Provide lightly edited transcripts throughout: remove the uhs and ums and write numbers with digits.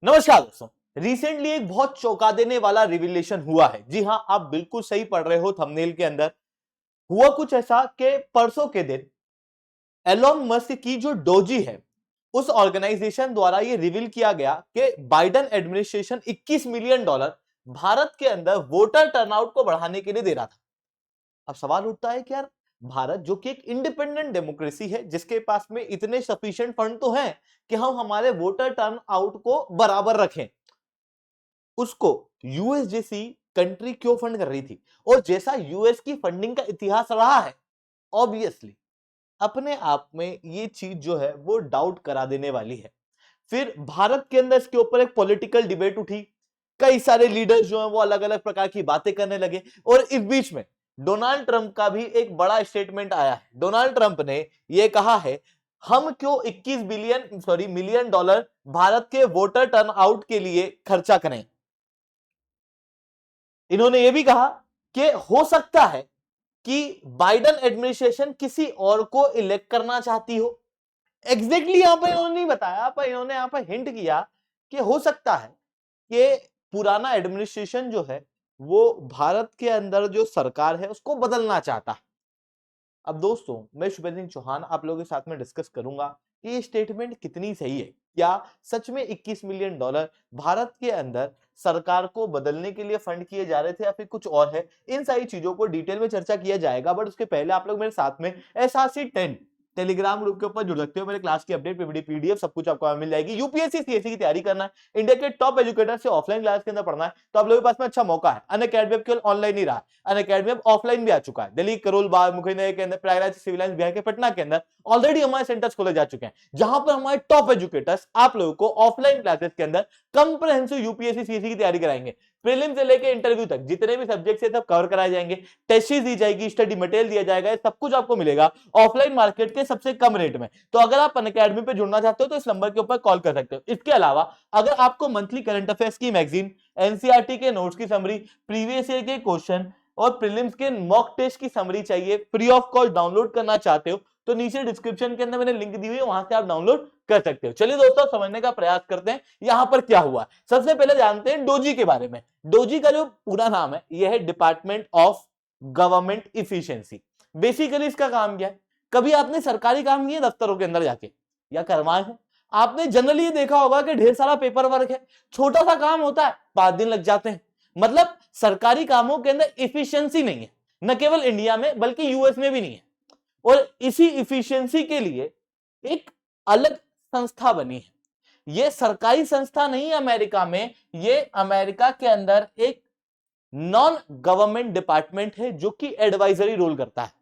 नमस्कार दोस्तों। रिसेंटली एक बहुत चौंका देने वाला रिवीलेशन हुआ है। जी हां, आप बिल्कुल सही पढ़ रहे हो। थंबनेल के अंदर हुआ कुछ ऐसा कि परसों के दिन एलोन मस्क की जो डोजी है, उस ऑर्गेनाइजेशन द्वारा यह रिवील किया गया कि बाइडेन एडमिनिस्ट्रेशन $21 मिलियन भारत के अंदर वोटर टर्नआउट को बढ़ाने के लिए दे रहा था। अब सवाल उठता है कि यार, भारत जो कि एक इंडिपेंडेंट डेमोक्रेसी है, जिसके पास में इतने सफिशिएंट फंड तो हैं कि हम हमारे वोटर टर्नआउट को बराबर रखें, उसको यूएस जैसी कंट्री क्यों फंड कर रही थी? और जैसा यूएस की फंडिंग का इतिहास रहा है, ऑब्वियसली अपने आप में ये चीज जो है वो डाउट करा देने वाली है। फिर भारत के अंदर इसके ऊपर एक पॉलिटिकल डिबेट उठी। कई सारे लीडर्स जो हैं वो अलग अलग प्रकार की बातें करने लगे और इस बीच में डोनाल्ड ट्रंप का भी एक बड़ा स्टेटमेंट आया है। डोनाल्ड ट्रंप ने यह कहा है, हम क्यों 21 मिलियन डॉलर भारत के वोटर टर्नआउट के लिए खर्चा करें। इन्होंने यह भी कहा कि हो सकता है कि बाइडेन एडमिनिस्ट्रेशन किसी और को इलेक्ट करना चाहती हो। एग्जैक्टली यहां पर इन्होंने नहीं बताया, पर इन्होंने यहां पर हिंट किया कि हो सकता है कि पुराना एडमिनिस्ट्रेशन जो है वो भारत के अंदर जो सरकार है उसको बदलना चाहता है। अब दोस्तों, मैं शुभेंद्र सिंह चौहान आप लोगों के साथ में डिस्कस करूंगा कि ये स्टेटमेंट कितनी सही है। क्या सच में 21 मिलियन डॉलर भारत के अंदर सरकार को बदलने के लिए फंड किए जा रहे थे या फिर कुछ और है? इन सारी चीजों को डिटेल में चर्चा किया जाएगा, बट उसके पहले आप लोग मेरे साथ में एसआरसी 10 टेलीग्राम ग्रुप के ऊपर जुड़ सकते हो। मेरे क्लास की अपडेट पीपीटी पीडीएफ सब कुछ आपको मिल जाएगी। यूपीएससी सीएससी की तैयारी करना है, इंडिया के टॉप एजुकेटर से ऑफलाइन क्लास के अंदर पढ़ना है, तो आप लोगों के पास में अच्छा मौका है। अनअकैडमी अब केवल ऑनलाइन ही रहा, अनअकैडमी अब ऑफलाइन भी आ चुका है। दिल्ली, करोल बाग, मुख्यनगर के अंदर, प्रयागराज, सिविल लाइंस, बिहार के पटना के अंदर ऑलरेडी हमारे सेंटर्स खोले जा चुके हैं, जहां पर हमारे टॉप एजुकेटर्स आप लोगों को ऑफलाइन क्लासेस के अंदर कंप्रहेंसिव यूपीएससी सीएससी की तैयारी कराएंगे। प्रीलिम से लेकर इंटरव्यू तक जितने भी सब्जेक्ट है सब कवर कराए जाएंगे, टेस्ट दी जाएगी, स्टडी मटेरियल दिया जाएगा, सब कुछ आपको मिलेगा ऑफलाइन मार्केट के सबसे कम रेट में। तो अगर आप अनअकैडमी पे जुड़ना चाहते हो तो इस नंबर के ऊपर कॉल कर सकते हो। इसके अलावा अगर आपको मंथली करंट अफेयर्स की मैगजीन, एनसीईआरटी के नोट्स की समरी, प्रीवियस ईयर के क्वेश्चन और प्रीलिम्स के मॉक टेस्ट की समरी चाहिए, फ्री ऑफ कॉस्ट डाउनलोड करना चाहते हो तो नीचे डिस्क्रिप्शन के अंदर मैंने लिंक दी हुई है, वहां से आप डाउनलोड कर सकते हो। चलिए दोस्तों, समझने का प्रयास करते हैं यहां पर क्या हुआ। सबसे पहले जानते हैं डोजी के बारे में। डोजी का जो पूरा नाम है यह है department of government efficiency. Basically इसका काम क्या है? कभी आपने सरकारी काम किए दफ्तरों के अंदर जाके या करवाए हो? आपने जनरली ये देखा होगा कि ढेर सारा पेपर वर्क है, छोटा सा काम होता है, 5 दिन लग जाते हैं। मतलब सरकारी कामों के अंदर इफिशियंसी नहीं है, न केवल इंडिया में बल्कि यूएस में भी नहीं है। और इसी इफिशियंसी के लिए एक अलग संस्था बनी है। यह सरकारी संस्था नहीं है अमेरिका में, यह अमेरिका के अंदर एक नॉन गवर्नमेंट डिपार्टमेंट है जो कि एडवाइजरी रोल करता है।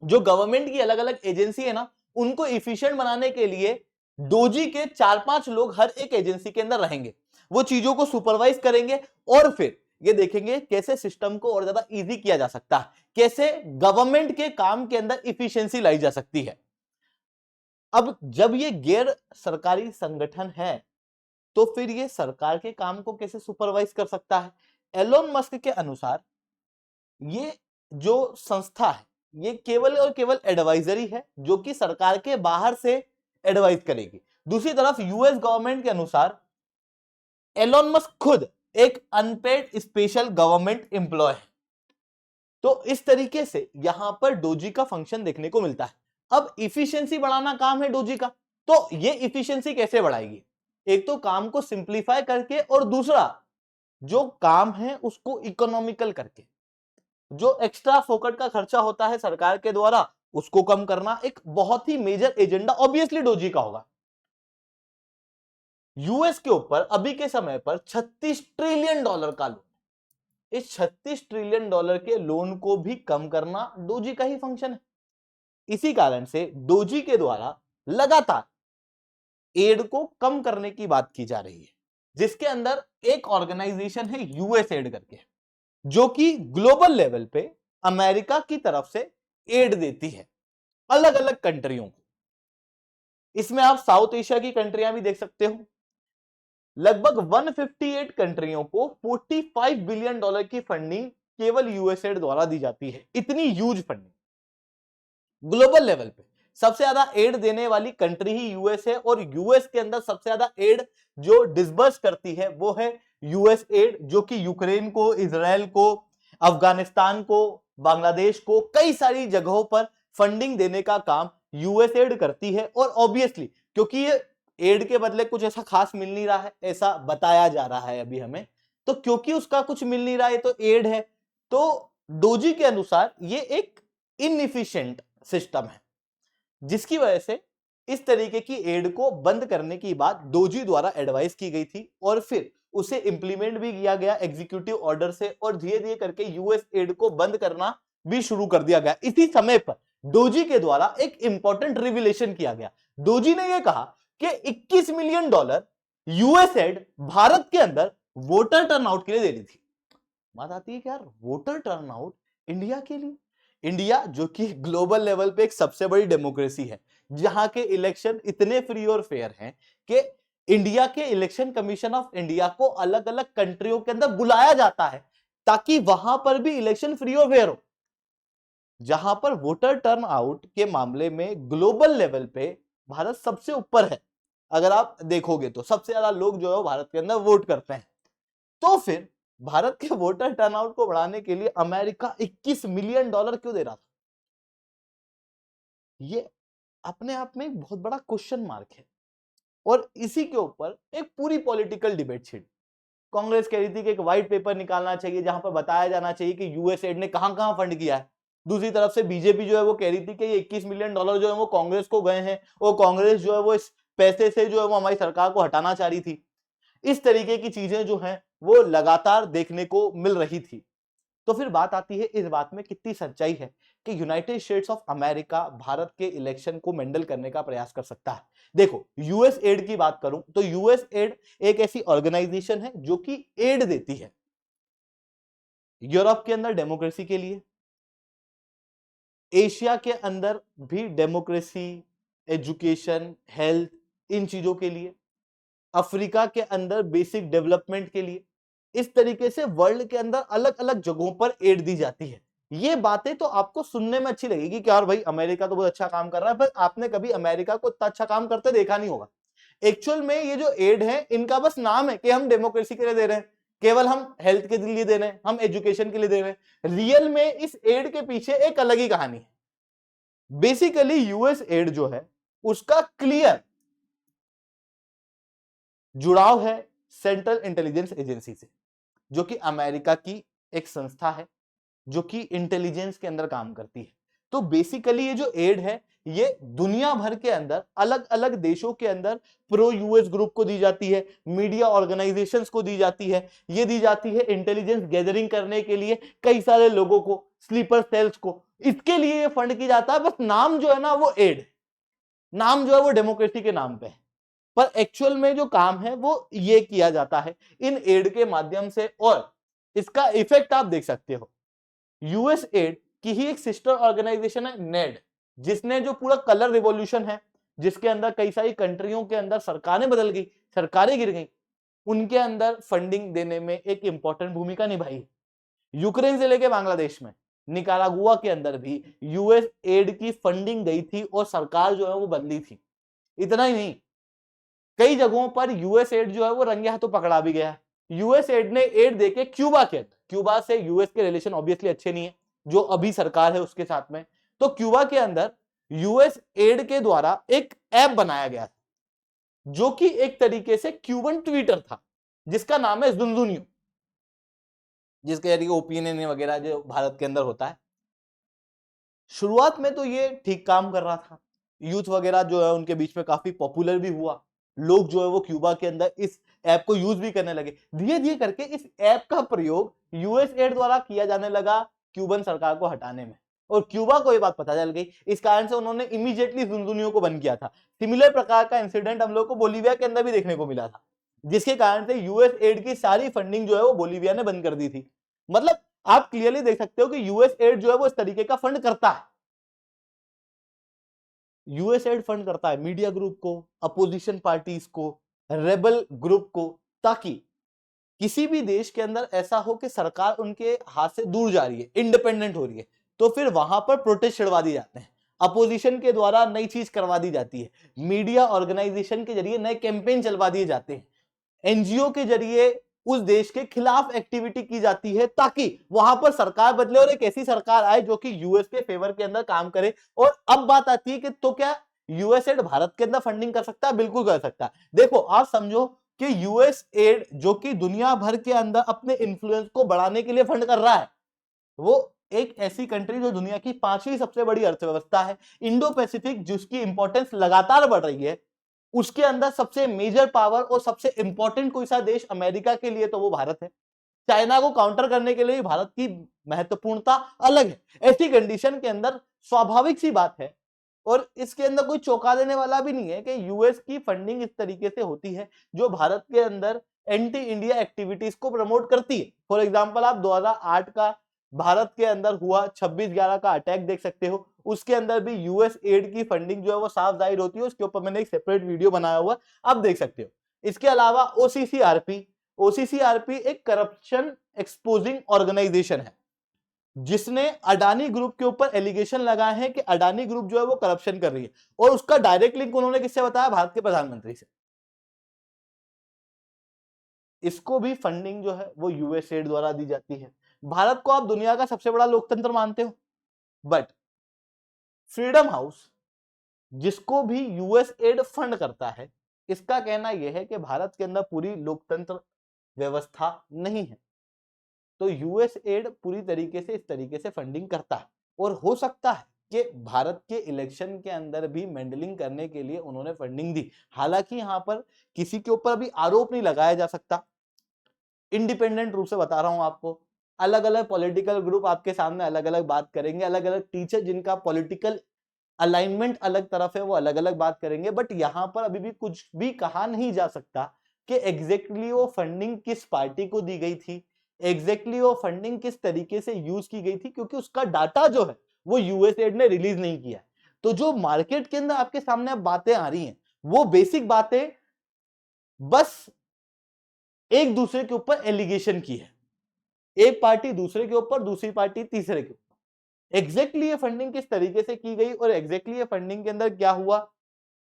जो गवर्नमेंट की अलग अलग एजेंसी है ना, उनको इफिशिएंट बनाने के लिए डोजी के 4-5 लोग हर एक एजेंसी के अंदर रहेंगे। वो चीजों को सुपरवाइज करेंगे और फिर ये देखेंगे कैसे सिस्टम को और ज्यादा इजी किया जा सकता है, कैसे गवर्नमेंट के काम के अंदर इफिशियंसी लाई जा सकती है। अब जब ये गैर सरकारी संगठन है तो फिर ये सरकार के काम को कैसे सुपरवाइज कर सकता है? एलोन मस्क के अनुसार ये जो संस्था है ये केवल और केवल एडवाइजरी है, जो कि सरकार के बाहर से एडवाइज करेगी। दूसरी तरफ यूएस गवर्नमेंट के अनुसार एलोन मस्क खुद एक अनपेड स्पेशल गवर्नमेंट एम्प्लॉय है। तो इस तरीके से यहां पर डोजी का फंक्शन देखने को मिलता है। अब इफिशियंसी बढ़ाना काम है डोजी का, तो ये इफिशियंसी कैसे बढ़ाएगी? एक तो काम को सिंप्लीफाई करके और दूसरा जो काम है उसको इकोनॉमिकल करके। जो एक्स्ट्रा फोकट का खर्चा होता है सरकार के द्वारा उसको कम करना एक बहुत ही मेजर एजेंडा ऑब्वियसली डोजी का होगा। यूएस के ऊपर अभी के समय पर $36 ट्रिलियन का लोन, इस $36 ट्रिलियन के लोन को भी कम करना डोजी का ही फंक्शन है। इसी कारण से डोजी के द्वारा लगातार एड को कम करने की बात की जा रही है, जिसके अंदर एक ऑर्गेनाइजेशन है यूएस एड करके, जो कि ग्लोबल लेवल पे अमेरिका की तरफ से एड देती है अलग अलग कंट्रियों को। इसमें आप साउथ एशिया की कंट्रियां भी देख सकते हो। लगभग 158 कंट्रियों को $45 बिलियन की फंडिंग केवल यूएसएड द्वारा दी जाती है। इतनी ह्यूज फंडिंग ग्लोबल लेवल पे सबसे ज्यादा एड देने वाली कंट्री ही यूएस है, और यूएस के अंदर सबसे ज्यादा एड जो डिसबर्स करती है वो है यूएस एड, जो कि यूक्रेन को, इजराइल को, अफगानिस्तान को, बांग्लादेश को, कई सारी जगहों पर फंडिंग देने का काम यूएस एड करती है। और ऑब्वियसली क्योंकि ये एड के बदले कुछ ऐसा खास मिल नहीं रहा है, ऐसा बताया जा रहा है अभी हमें, तो क्योंकि उसका कुछ मिल नहीं रहा है तो एड है, तो डोजी के अनुसार ये एक इनएफिशिएंट सिस्टम है, जिसकी वजह से इस तरीके की एड को बंद करने की बात डोजी द्वारा एडवाइस की गई थी, और फिर उसे इंप्लीमेंट भी किया गया एग्जीक्यूटिव ऑर्डर से, और धीरे धीरे करके यूएस एड को बंद करना भी शुरू कर दिया गया। इसी समय पर डोजी के द्वारा एक इंपॉर्टेंट रिविलेशन किया गया। डोजी ने यह कहा कि $21 मिलियन यूएस एड भारत के अंदर वोटर टर्नआउट के लिए दे रही थी। बात आती है कि यार वोटर टर्नआउट इंडिया के लिए, इंडिया जो कि ग्लोबल लेवल पे एक सबसे बड़ी डेमोक्रेसी है, जहां के इलेक्शन इतने फ्री और फेयर हैं कि इंडिया के इलेक्शन कमीशन ऑफ इंडिया को अलग अलग कंट्रियों के अंदर बुलाया जाता है ताकि वहां पर भी इलेक्शन फ्री और फेयर हो। जहां पर वोटर टर्नआउट के मामले में ग्लोबल लेवल पे भारत सबसे ऊपर है, अगर आप देखोगे तो सबसे ज्यादा लोग जो है भारत के अंदर वोट करते हैं। तो फिर भारत के वोटर टर्नआउट को बढ़ाने के लिए अमेरिका $21 मिलियन क्यों दे रहा था? ये अपने आप में एक बहुत बड़ा क्वेश्चन मार्क है, और इसी के ऊपर एक पूरी पॉलिटिकल डिबेट छिड़ी। कांग्रेस कह रही थी कि एक व्हाइट पेपर निकालना चाहिए जहां पर बताया जाना चाहिए कि यूएस एड ने कहां कहां फंड किया है। दूसरी तरफ से बीजेपी जो है वो कह रही थी कि ये $21 मिलियन जो है वो कांग्रेस को गए हैं, और कांग्रेस जो है वो इस पैसे से जो है वो हमारी सरकार को हटाना चाह रही थी। इस तरीके की चीजें जो हैं वो लगातार देखने को मिल रही थी। तो फिर बात आती है इस बात में कितनी सच्चाई है कि United states of America Bharat के इलेक्शन को मेंडल करने का प्रयास कर सकता है। देखो, यूएस एड की बात करूं तो यूएस एड एक ऐसी ऑर्गेनाइजेशन है जो कि एड देती है यूरोप के अंदर डेमोक्रेसी के लिए, एशिया के अंदर भी डेमोक्रेसी, एजुकेशन, हेल्थ, इन चीजों के लिए, अफ्रीका के अंदर बेसिक डेवलपमेंट के लिए। इस तरीके से वर्ल्ड के अंदर अलग अलग जगहों पर एड दी जाती है। ये बातें तो आपको सुनने में अच्छी लगेगी कि यार भाई अमेरिका तो बहुत अच्छा काम कर रहा है, पर आपने कभी अमेरिका को इतना अच्छा काम करते देखा नहीं होगा। एक्चुअल में ये जो एड है इनका बस नाम है कि हम डेमोक्रेसी के लिए दे रहे हैं, केवल हम हेल्थ के लिए दे रहे हैं, हम एजुकेशन के लिए दे रहे हैं। रियल में इस एड के पीछे एक अलग ही कहानी है। बेसिकली यूएस एड जो है उसका क्लियर जुड़ाव है सेंट्रल इंटेलिजेंस एजेंसी से, जो कि अमेरिका की एक संस्था है जो कि इंटेलिजेंस के अंदर काम करती है। तो बेसिकली ये जो एड है ये दुनिया भर के अंदर अलग अलग देशों के अंदर प्रो यूएस ग्रुप को दी जाती है, मीडिया ऑर्गेनाइजेशंस को दी जाती है, ये दी जाती है इंटेलिजेंस गैदरिंग करने के लिए कई सारे लोगों को, स्लीपर सेल्स को, इसके लिए ये फंड किया जाता है। बस नाम जो है ना वो एड, नाम जो है वो डेमोक्रेसी के नाम पे है, पर एक्चुअल में जो काम है वो ये किया जाता है इन एड के माध्यम से। और इसका इफेक्ट आप देख सकते हो, यूएस एड की ही एक सिस्टर ऑर्गेनाइजेशन है नेड, जिसने जो पूरा कलर रिवॉल्यूशन है, जिसके अंदर कई सारी कंट्रियों के अंदर सरकारें बदल गई, सरकारें गिर गई, उनके अंदर फंडिंग देने में एक इंपॉर्टेंट भूमिका निभाई। यूक्रेन से लेके बांग्लादेश में, निकारागुआ के अंदर भी यूएस एड की फंडिंग गई थी और सरकार जो है वो बदली थी। इतना ही नहीं, कई जगहों पर यूएस एड जो है वो रंगे हाथों पकड़ा भी गया। यूएस एड ने एड देके क्यूबा के, क्यूबा से यूएस के रिलेशन ऑब्वियसली अच्छे नहीं है जो अभी सरकार है उसके साथ में, तो क्यूबा के अंदर यूएस एड के द्वारा एक ऐप बनाया गया जो कि एक तरीके से क्यूबन ट्विटर था, जिसका नाम है जुनजुनियो, जिसके ओपिनियन वगैरह जो भारत के अंदर होता है। शुरुआत में तो ये ठीक काम कर रहा था, यूथ वगैरह जो है उनके बीच में काफी पॉपुलर भी हुआ, लोग जो है वो क्यूबा के अंदर इस ऐप को यूज भी करने लगे। धीरे धीरे करके इस ऐप का प्रयोग यूएस एड द्वारा किया जाने लगा क्यूबन सरकार को हटाने में, और क्यूबा को ये बात पता चल गई। इस कारण से उन्होंने इमीडिएटली जुनजुनियो को बंद किया था। सिमिलर प्रकार का इंसिडेंट हम लोग को बोलीविया के अंदर भी देखने को मिला था, जिसके कारण से यूएस एड की सारी फंडिंग जो है वो बोलीविया ने बंद कर दी थी। मतलब आप क्लियरली देख सकते हो कि यूएस एड जो है वो इस तरीके का फंड करता है। यूएस एड फंड करता है मीडिया ग्रुप को, अपोजिशन पार्टीज को, रेबल ग्रुप को, ताकि किसी भी देश के अंदर ऐसा हो कि सरकार उनके हाथ से दूर जा रही है, इंडिपेंडेंट हो रही है, तो फिर वहां पर प्रोटेस्ट छिड़वा दिए जाते हैं। अपोजिशन के द्वारा नई चीज करवा दी जाती है, मीडिया ऑर्गेनाइजेशन के जरिए नए कैंपेन चलवा दिए जाते हैं, एनजीओ के जरिए उस देश के खिलाफ एक्टिविटी की जाती है ताकि वहां पर सरकार बदले और एक ऐसी सरकार आए जो कि यूएस के फेवर के अंदर काम करे। और अब बात आती है कि तो क्या यूएस एड भारत के अंदर फंडिंग कर सकता है? बिल्कुल कर सकता है। देखो आप समझो कि यूएस एड जो कि दुनिया भर के अंदर अपने इन्फ्लुएंस को बढ़ाने के लिए फंड कर रहा है, वो एक ऐसी कंट्री जो दुनिया की 5वीं सबसे बड़ी अर्थव्यवस्था है, इंडो पैसिफिक जिसकी इंपॉर्टेंस लगातार बढ़ रही है, उसके अंदर सबसे मेजर पावर और सबसे इंपॉर्टेंट कोई सा देश अमेरिका के लिए तो वो भारत है। चाइना को काउंटर करने के लिए भारत की महत्वपूर्णता अलग है। ऐसी कंडीशन के अंदर स्वाभाविक सी बात है और इसके अंदर कोई चौंका देने वाला भी नहीं है कि यूएस की फंडिंग इस तरीके से होती है जो भारत के अंदर एंटी इंडिया एक्टिविटीज को प्रमोट करती है। फॉर एग्जांपल आप 2008 का भारत के अंदर हुआ 26/11 का अटैक देख सकते हो, उसके अंदर भी यूएस एड की फंडिंग जो है वो साफ जाहिर होती है। उसके ऊपर मैंने एक सेपरेट वीडियो बनाया हुआ, आप देख सकते हो। इसके अलावा ओसीसीआरपी एक करप्शन एक्सपोजिंग ऑर्गेनाइजेशन है जिसने अडानी ग्रुप के ऊपर एलिगेशन लगाए हैं कि अडानी ग्रुप जो है वो करप्शन कर रही है, और उसका डायरेक्ट लिंक उन्होंने किससे बताया? भारत के प्रधानमंत्री से। इसको भी फंडिंग जो है वो यूएस एड द्वारा दी जाती है। भारत को आप दुनिया का सबसे बड़ा लोकतंत्र मानते हो, बट फ्रीडम हाउस जिसको भी यूएस एड फंड करता है, इसका कहना यह है कि भारत के अंदर पूरी लोकतंत्र व्यवस्था नहीं है। तो यूएस एड पूरी तरीके से इस तरीके से फंडिंग करता है और हो सकता है कि भारत के इलेक्शन के अंदर भी मेंडलिंग करने के लिए उन्होंने फंडिंग दी। हालांकि यहां पर किसी के ऊपर अभी आरोप नहीं लगाया जा सकता, इंडिपेंडेंट रूप से बता रहा हूं आपको। अलग अलग पॉलिटिकल ग्रुप आपके सामने अलग अलग बात करेंगे, अलग अलग टीचर जिनका पॉलिटिकल अलाइनमेंट अलग तरफ है वो अलग अलग बात करेंगे, बट यहां पर अभी भी कुछ भी कहा नहीं जा सकता कि एग्जैक्टली वो फंडिंग किस पार्टी को दी गई थी, एग्जैक्टली वो फंडिंग किस तरीके से यूज की गई थी, क्योंकि उसका डाटा जो है वो यूएस एड ने रिलीज नहीं किया है। तो जो मार्केट के अंदर आपके सामने अब बातें आ रही हैं वो बेसिक बातें बस एक दूसरे के ऊपर एलिगेशन की है, एक पार्टी दूसरे के ऊपर, दूसरी पार्टी तीसरे के ऊपर। एग्जैक्टली ये फंडिंग किस तरीके से की गई और एग्जैक्टली ये फंडिंग के अंदर क्या हुआ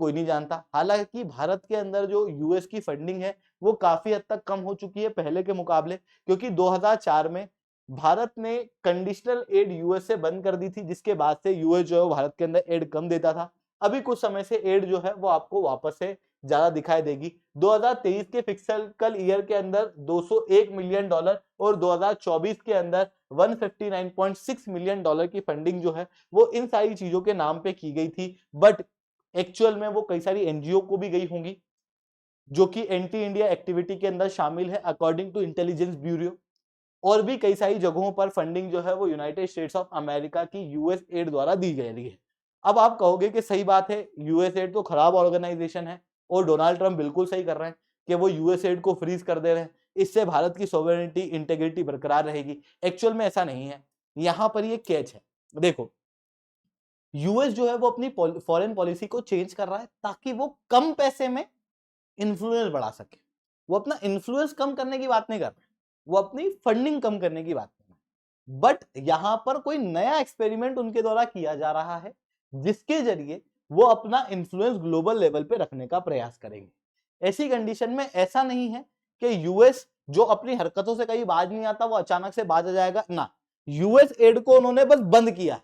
कोई नहीं जानता। हालांकि भारत के अंदर जो यूएस की फंडिंग है वो काफी हद तक कम हो चुकी है पहले के मुकाबले, क्योंकि 2004 में भारत ने कंडीशनल एड यूएस से बंद कर दी थी, जिसके बाद से यूएस जो है भारत के अंदर एड कम देता था। अभी कुछ समय से एड जो है वो आपको वापस से ज्यादा दिखाई देगी। 2023 के फिस्कल ईयर के अंदर $201 मिलियन और 2024 के अंदर $159.6 मिलियन की फंडिंग जो है वो इन सारी चीजों के नाम पे की गई थी, बट एक्चुअल में वो कई सारी एनजीओ को भी गई होंगी जो कि एंटी इंडिया एक्टिविटी के अंदर शामिल है अकॉर्डिंग टू इंटेलिजेंस ब्यूरो, और भी कई सारी जगहों पर फंडिंग जो है वो यूनाइटेड स्टेट्स ऑफ अमेरिका की यूएस एड द्वारा दी जा रही है। अब आप कहोगे कि सही बात है, यूएस एड तो खराब ऑर्गेनाइजेशन है और डोनाल्ड ट्रंप बिल्कुल सही कर रहे हैं कि वो यूएस एड को फ्रीज कर दे रहे हैं, इससे भारत की सोवरेनिटी इंटेग्रिटी बरकरार रहेगी। एक्चुअल में ऐसा नहीं है, यहां पर ये कैच है। देखो यूएस जो है वो अपनी फॉरेन पॉलिसी को चेंज कर रहा है ताकि वो कम पैसे में इन्फ्लुएंस बढ़ा सके। वो अपना इन्फ्लुएंस कम करने की बात नहीं कर रहे, वो अपनी फंडिंग कम करने की बात कर रहे हैं। बट यहां पर कोई नया एक्सपेरिमेंट उनके द्वारा किया जा रहा है जिसके जरिए वो अपना इन्फ्लुएंस ग्लोबल लेवल पे रखने का प्रयास करेंगे। ऐसी कंडीशन में ऐसा नहीं है कि यूएस जो अपनी हरकतों से कहीं बाज नहीं आता वो अचानक से बाज आ जाएगा ना। यूएस एड को उन्होंने बस बंद किया,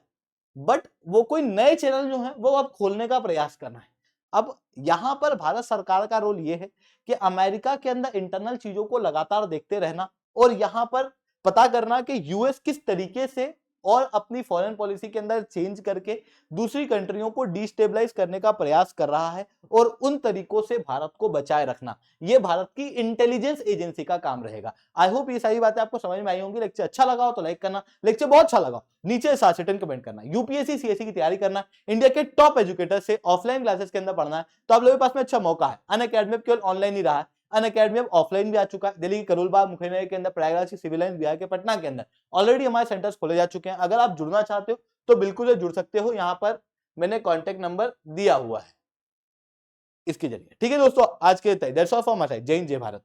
बट वो कोई नए चैनल जो है वो अब खोलने का प्रयास करना है। अब यहां पर भारत सरकार का रोल ये है कि अमेरिका के अंदर इंटरनल चीजों को लगातार देखते रहना और यहां पर पता करना कि यूएस किस तरीके से और अपनी फॉरेन पॉलिसी के अंदर चेंज करके दूसरी कंट्रियों को डिस्टेबलाइज करने का प्रयास कर रहा है और उन तरीकों से भारत को बचाए रखना, ये भारत की इंटेलिजेंस एजेंसी का काम रहेगा। आई होप ये सारी बातें आपको समझ में आई होंगी। लेक्चर अच्छा लगा हो तो लाइक करना, लेक्चर बहुत अच्छा लगा नीचे सार्टिन कमेंट करना। यूपीएससी सीएससी की तैयारी करना, इंडिया के टॉप एजुकेटर से ऑफलाइन क्लासेस के अंदर पढ़ना है तो आप लोगों के पास में अच्छा मौका है। अनअकैडमी केवल ऑनलाइन ही रहा है, अनअकैडमी अब ऑफलाइन भी आ चुका है। दिल्ली के करोलबाग, मुखेनगर के अंदर, प्रयागराज की सिविल लाइन, बिहार के पटना के अंदर ऑलरेडी हमारे सेंटर्स खोले जा चुके हैं। अगर आप जुड़ना चाहते हो तो बिल्कुल जुड़ सकते हो, यहां पर मैंने कॉन्टेक्ट नंबर दिया हुआ है इसके जरिए। ठीक है दोस्तों, आज के that's all for my side. जय हिंद, जय भारत।